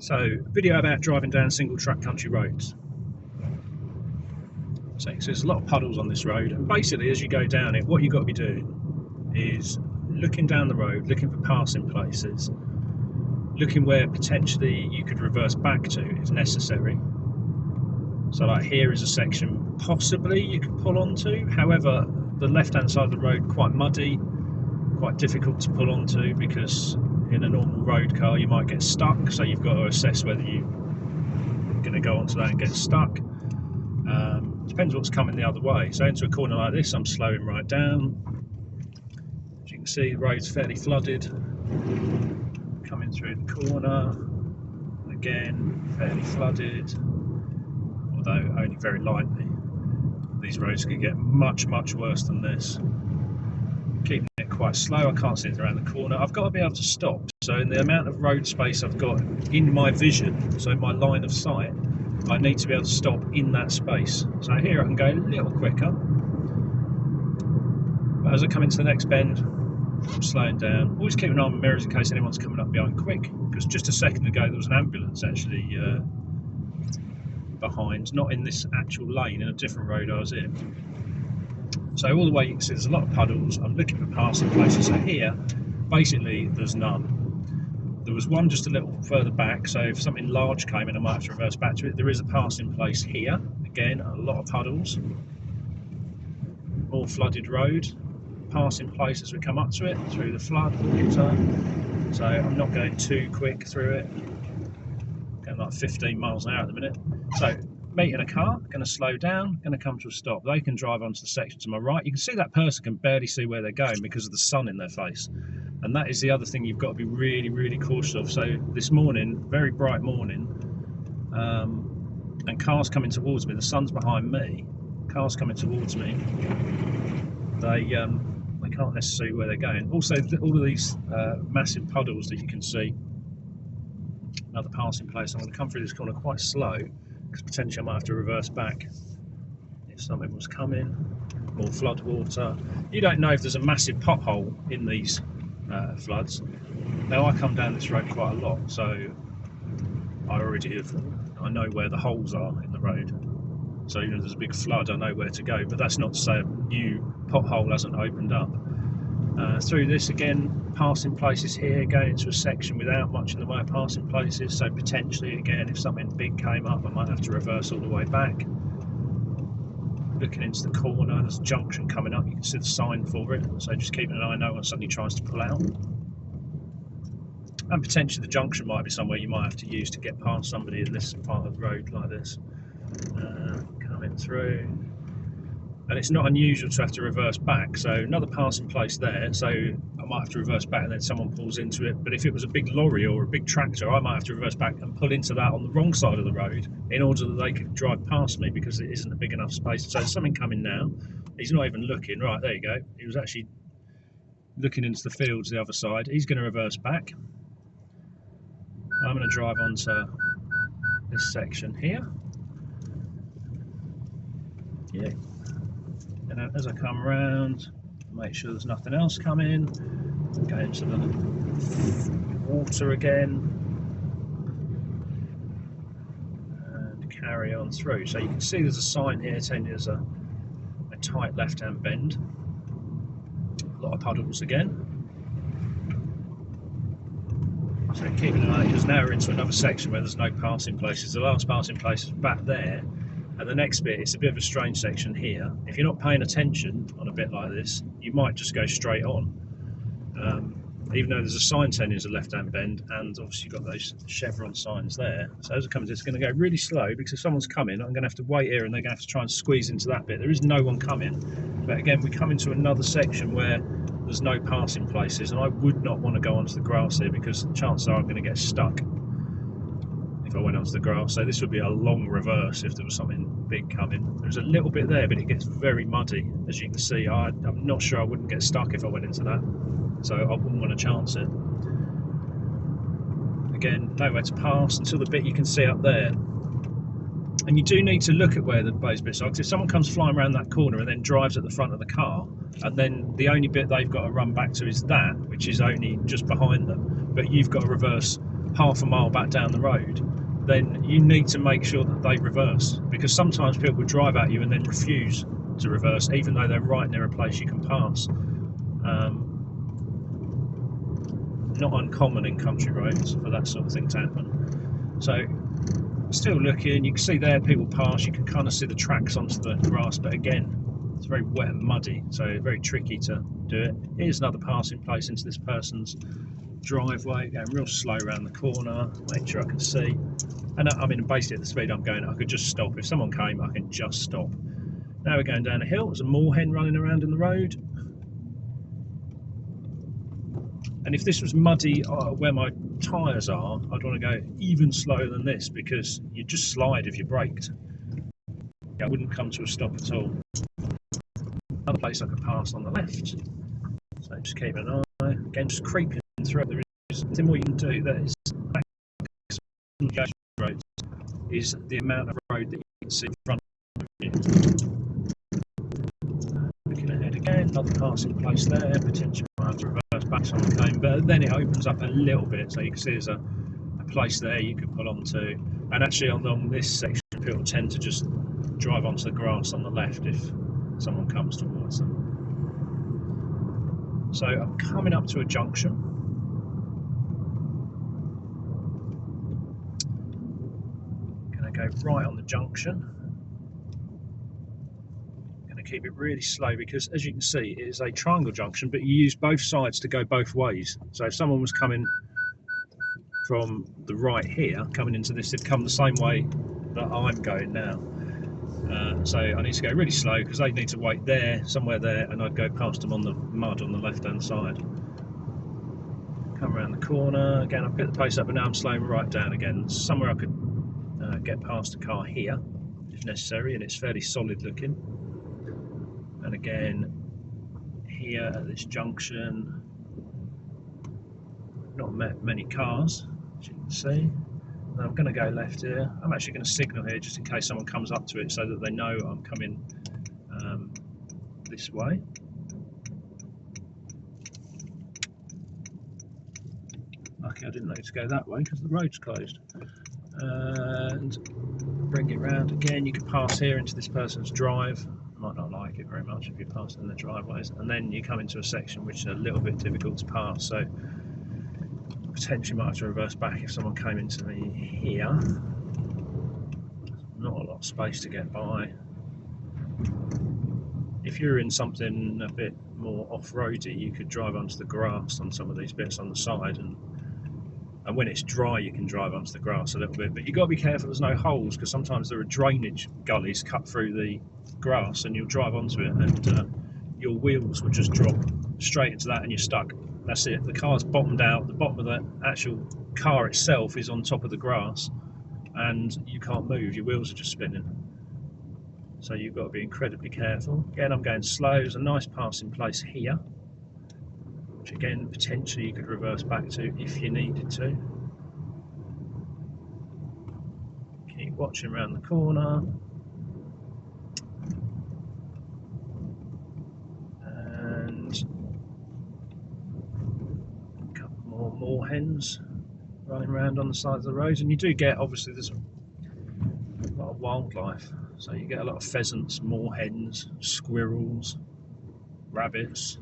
So, video about driving down single track country roads. So there's a lot of puddles on this road, and basically as you go down it, what you've got to be doing is looking down the road, looking for passing places, looking where potentially you could reverse back to if necessary. So like here is a section possibly you could pull onto, however the left hand side of the road quite muddy, quite difficult to pull onto because in a normal road car you might get stuck, so you've got to assess whether you're going to go onto that and get stuck. Depends what's coming the other way. So into a corner like this I'm slowing right down. As you can see the road's fairly flooded. Coming through the corner, again fairly flooded, although only very lightly. These roads could get much worse than this. Keeping it quite slow, I can't see it around the corner. I've got to be able to stop, so in the amount of road space I've got in my vision, so in my line of sight, I need to be able to stop in that space. So here I can go a little quicker, but as I come into the next bend I'm slowing down. Always keep an eye on my mirrors in case anyone's coming up behind quick, because just a second ago there was an ambulance actually behind, not in this actual lane, in a different road I was in. So all the way you can see there's a lot of puddles. I'm looking for passing places. So here basically there's none. There was one just a little further back, so if something large came in I might have to reverse back to it. There is a passing place here, again a lot of puddles, more flooded road, passing place as we come up to it through the flood water, so I'm not going too quick through it, going like 15 miles an hour at the minute. So meeting a car, going to slow down, going to come to a stop. They can drive onto the section to my right. You can see that person can barely see where they're going because of the sun in their face, and that is the other thing you've got to be really cautious of. So this morning, very bright morning, and cars coming towards me, the sun's behind me, cars coming towards me, they can't necessarily see where they're going. Also all of these massive puddles that you can see, another passing place. I'm going to come through this corner quite slow because potentially I might have to reverse back if something was coming. More flood water. You don't know if there's a massive pothole in these floods. Now I come down this road quite a lot, so I know where the holes are in the road. So you know there's a big flood, I know where to go, but that's not to say a new pothole hasn't opened up. Through this again, passing places here, going into a section without much in the way of passing places, so potentially again if something big came up I might have to reverse all the way back. Looking into the corner, there's a junction coming up, you can see the sign for it, so just keeping an eye on when somebody tries to pull out. And potentially the junction might be somewhere you might have to use to get past somebody in this part of the road like this. Coming through, and it's not unusual to have to reverse back, so another passing place there, so I might have to reverse back and then someone pulls into it. But if it was a big lorry or a big tractor, I might have to reverse back and pull into that on the wrong side of the road in order that they could drive past me, because it isn't a big enough space. So there's something coming now, he's not even looking. Right, there you go, he was actually looking into the fields the other side. He's going to reverse back. I'm going to drive onto this section here. Yeah, and as I come around, make sure there's nothing else coming, go into the water again and carry on through. So you can see there's a sign here telling you there's a tight left hand bend, a lot of puddles again. So keeping an eye, because now we're into another section where there's no passing places. The last passing place is back there. And the next bit, it's a bit of a strange section here. If you're not paying attention on a bit like this, you might just go straight on. Even though there's a sign saying there's a left-hand bend, and obviously you've got those chevron signs there. So as it comes, it's going to go really slow, because if someone's coming, I'm going to have to wait here and they're going to have to try and squeeze into that bit. There is no one coming. But again, we come into another section where there's no passing places, and I would not want to go onto the grass here because chances are I'm going to get stuck if I went onto the grass. So this would be a long reverse if there was something big coming. There's a little bit there, but it gets very muddy, as you can see. I'm not sure I wouldn't get stuck if I went into that, so I wouldn't want to chance it. Again, nowhere to pass until the bit you can see up there. And you do need to look at where those bits are, because if someone comes flying around that corner and then drives at the front of the car, and then the only bit they've got to run back to is that, which is only just behind them, but you've got to reverse half a mile back down the road, then you need to make sure that they reverse, because sometimes people will drive at you and then refuse to reverse even though they're right near a place you can pass. Not uncommon in country roads for that sort of thing to happen. So still looking, you can see there people pass, you can kind of see the tracks onto the grass, but again it's very wet and muddy, so very tricky to do it. Here's another passing place into this person's driveway, going real slow around the corner, make sure I can see. And I mean, basically at the speed I'm going, I could just stop. If someone came, I can just stop. Now we're going down a hill, there's a moorhen running around in the road. And if this was muddy where my tyres are, I'd want to go even slower than this, because you'd just slide if you braked. I wouldn't come to a stop at all. Another place I could pass on the left. So just keep an eye. Again, just creeping through. There is nothing more you can do. That is roads is the amount of road that you can see in front of you. Looking ahead again, another passing place there. Potentially might have to reverse back someone came, but then it opens up a little bit, so you can see there's a place there you could pull onto. And actually along this section, people tend to just drive onto the grass on the left if someone comes towards them. So I'm coming up to a junction. Going to go right on the junction. Going to keep it really slow, because as you can see it is a triangle junction, but you use both sides to go both ways. So if someone was coming from the right here, coming into this, they'd come the same way that I'm going now. So I need to go really slow, because they need to wait there, somewhere there, and I'd go past them on the mud on the left hand side. Come around the corner, again I put the pace up, and now I'm slowing right down again. Somewhere I could get past a car here if necessary, and it's fairly solid looking. And again here at this junction, not met many cars, as you can see. I'm going to go left here. I'm actually going to signal here just in case someone comes up to it, so that they know I'm coming this way. Lucky I didn't need to go that way because the road's closed. And bring it round again. You can pass here into this person's drive. Might not like it very much if you pass in the driveways, and then you come into a section which is a little bit difficult to pass, so potentially might have to reverse back if someone came into me here. Not a lot of space to get by. If you're in something a bit more off-roady, you could drive onto the grass on some of these bits on the side, and when it's dry you can drive onto the grass a little bit, but you've got to be careful there's no holes, because sometimes there are drainage gullies cut through the grass and you'll drive onto it and your wheels will just drop straight into that and you're stuck. That's it, the car's bottomed out, the bottom of the actual car itself is on top of the grass and you can't move, your wheels are just spinning. So you've got to be incredibly careful. Again, I'm going slow. There's a nice passing place here, which again potentially you could reverse back to if you needed to. Keep watching around the corner. And a couple more moorhens running around on the side of the road, and you do get, obviously there's a lot of wildlife, so you get a lot of pheasants, moorhens, squirrels, rabbits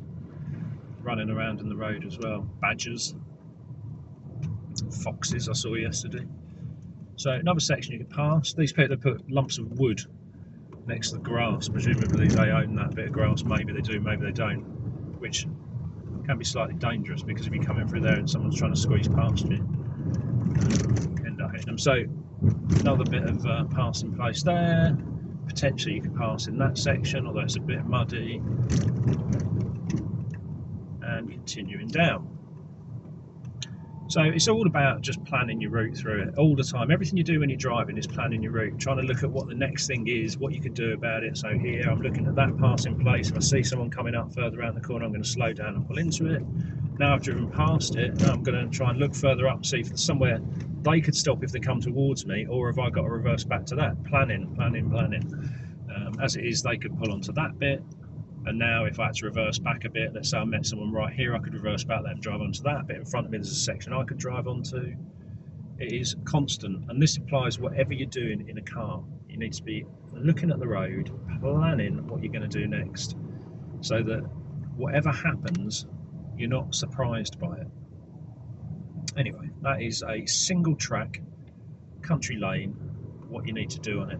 running around in the road as well, badgers, foxes I saw yesterday. So another section you can pass. These people put lumps of wood next to the grass, presumably they own that bit of grass, maybe they do, maybe they don't, which can be slightly dangerous, because if you come in through there and someone's trying to squeeze past you, end up hitting them. So another bit of passing place there. Potentially you could pass in that section, although it's a bit muddy, and continuing down. So it's all about just planning your route through it all the time. Everything you do when you're driving is planning your route, trying to look at what the next thing is, what you can do about it. So here I'm looking at that passing place. If I see someone coming up further around the corner, I'm going to slow down and pull into it. Now I've driven past it, now I'm going to try and look further up, see if there's somewhere they could stop if they come towards me, or have I got to reverse back to that. Planning. As it is, they could pull onto that bit. And now if I had to reverse back a bit, let's say I met someone right here, I could reverse back, let them drive onto that bit in front of me. There's a section I could drive onto. It is constant, and this applies whatever you're doing in a car. You need to be looking at the road, planning what you're going to do next, so that whatever happens, you're not surprised by it. Anyway, that is a single track country lane, what you need to do on it.